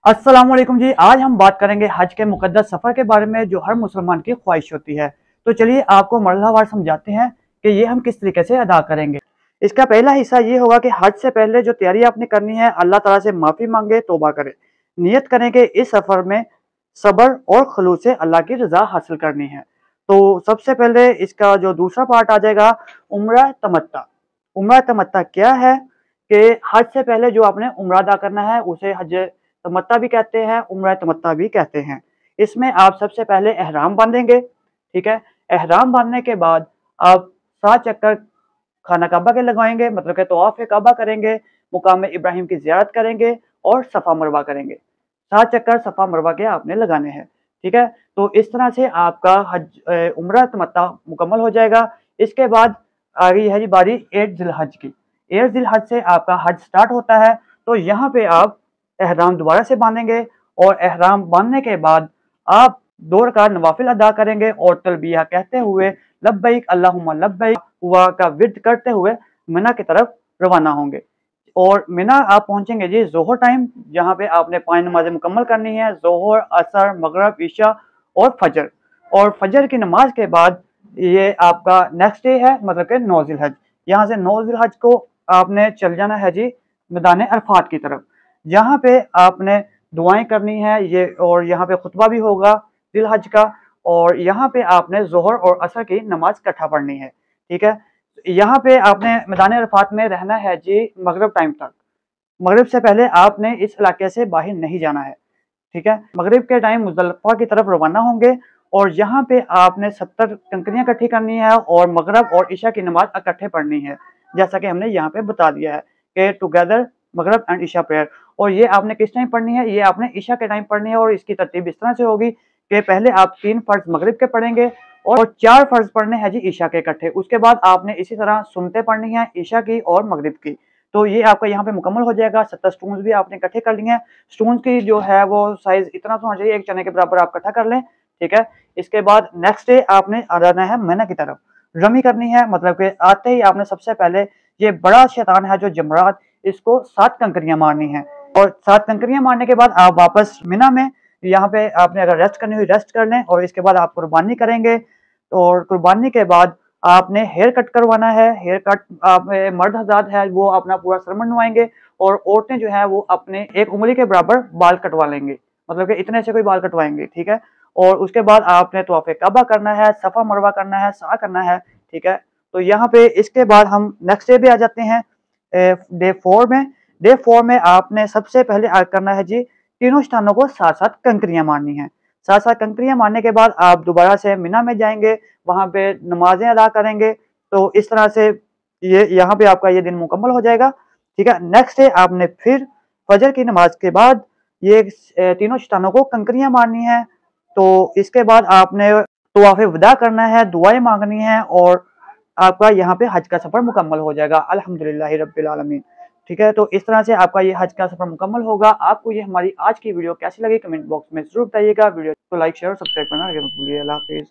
अस्सलाम वालेकुम जी। आज हम बात करेंगे हज के मुकद्दस सफ़र के बारे में जो हर मुसलमान की ख्वाहिश होती है। तो चलिए आपको मरहलावार समझाते हैं कि ये हम किस तरीके से अदा करेंगे। इसका पहला हिस्सा ये होगा कि हज से पहले जो तैयारी आपने करनी है, अल्लाह ताला से माफ़ी मांगे, तौबा करें, नियत करें कि इस सफ़र में सब्र और खलूस से अल्लाह की रज़ा हासिल करनी है। तो सबसे पहले इसका जो दूसरा पार्ट आ जाएगा उम्रा तमत्ता। उम्रा तमत्ता क्या है कि हज से पहले जो आपने उम्रा अदा करना है उसे हज तमत्ता भी कहते हैं, उम्रा तमत्ता भी कहते हैं। इसमें आप सबसे पहले एहराम बांधेंगे, ठीक है। एहराम बांधने के बाद आप 7 चक्कर खाना काबा के लगाएंगे, मतलब कि तवाफ़ काबा करेंगे, मुकाम इब्राहिम की ज़ियारत करेंगे और सफ़ा मरवा करेंगे। 7 चक्कर सफ़ा मरवा के आपने लगाने हैं, ठीक है। तो इस तरह से आपका हज उम्रा तमत्ता मुकम्मल हो जाएगा। इसके बाद आ गई है जी बारी 8 ज़िलहज की। 8 ज़िलहज से आपका हज स्टार्ट होता है। तो यहाँ पे आप एहराम दोबारा से बांधेंगे और एहराम बांधने के बाद आप 2 रकात नवाफिल अदा करेंगे और तलबिया कहते हुए लब्बैक अल्लाहुम्मा लब्बैक हुआ का विर्द करते हुए मिना की तरफ रवाना होंगे। और मिना आप पहुंचेंगे जी ज़ोहर टाइम, जहाँ पे आपने 5 नमाजें मुकम्मल करनी है, ज़ोहर, असर, मगरिब, इशा और फजर। और फजर की नमाज के बाद ये आपका नेक्स्ट डे है, मतलब कि 9 ज़िलहज। यहाँ से 9 ज़िलहज को आपने चल जाना है जी मैदान अरफात की तरफ, जहाँ पे आपने दुआएं करनी है ये, और यहाँ पे खुतबा भी होगा ज़िलहज का, और यहाँ पे आपने ज़ोहर और असर की नमाज इकट्ठा पढ़नी है, ठीक है। यहाँ पे आपने मैदान अरफात में रहना है जी मगरिब टाइम तक। मगरिब से पहले आपने इस इलाके से बाहर नहीं जाना है, ठीक है। मगरिब के टाइम मुज़दलिफ़ा की तरफ रवाना होंगे और यहाँ पे आपने 70 कंकरियाँ इकट्ठी करनी है और मगरिब और इशा की नमाज इकट्ठे पढ़नी है, जैसा कि हमने यहाँ पे बता दिया है कि टुगेदर मगरिब एंड इशा प्रेयर। और ये आपने किस टाइम पढ़नी है? ये आपने इशा के टाइम पढ़नी है। और इसकी तरतीब इस तरह से होगी कि पहले आप 3 फ़र्ज मगरिब के पढ़ेंगे और 4 फ़र्ज पढ़ने हैं जी इशा के इकट्ठे। उसके बाद आपने इसी तरह सुन्नतें पढ़नी है इशा की और मगरिब की। तो ये आपका यहाँ पे मुकम्मल हो जाएगा। 70 स्टून्स भी आपने इकट्ठे कर लिए हैं। स्टून्स की जो है वो साइज इतना सा होना चाहिए, 1 चने के बराबर आप इकट्ठा कर लें, ठीक है। इसके बाद नेक्स्ट डे आपने आ जाना है मिना की तरफ, रमी करनी है, मतलब कि आते ही आपने सबसे पहले ये बड़ा शैतान है जो जमरात, इसको 7 कंकरियां मारनी है। और 7 कंकरियां मारने के बाद आप वापस मिना में, यहाँ पे आपने अगर रेस्ट करनी हुई रेस्ट कर लें, और इसके बाद आप कुर्बानी करेंगे। और कुर्बानी के बाद आपने हेयर कट करवाना है। हेयर कट आप मर्द हज़रात है वो अपना पूरा सर मुंडवाएंगे और औरतें जो है वो अपने 1 उंगली के बराबर बाल कटवा लेंगे, मतलब कि इतने से कोई बाल कटवाएंगे, ठीक है। और उसके बाद आपने तवाफ़े काबा करना है, सफ़ा मरवा करना है, सा करना है, ठीक है। तो यहाँ पे इसके बाद हम नेक्स्ट डे पे आ जाते हैं डे 4 में। डे 4 में आपने सबसे पहले करना है जी तीनों स्थानों को 7-7 कंकरियां मारनी है। 7-7 कंकरियां मारने के बाद आप दोबारा से मिना में जाएंगे, वहां पे नमाजें अदा करेंगे। तो इस तरह से ये यहाँ पे आपका ये दिन मुकम्मल हो जाएगा, ठीक है। नेक्स्ट डे आपने फिर फजर की नमाज के बाद ये तीनों स्थानों को कंकरियां मारनी है। तो इसके बाद आपने तवाफ़े विदा करना है, दुआएं मांगनी है और आपका यहाँ पे हज का सफ़र मुकम्मल हो जाएगा अल्हम्दुलिल्लाहि रब्बिल आलमीन, ठीक है। तो इस तरह से आपका ये हज का सफ़र मुकम्मल होगा। आपको ये हमारी आज की वीडियो कैसी लगी कमेंट बॉक्स में ज़रूर बताइएगा। वीडियो को लाइक शेयर और सब्सक्राइब करना मत भूलिए। अल्लाह हाफ़िज़।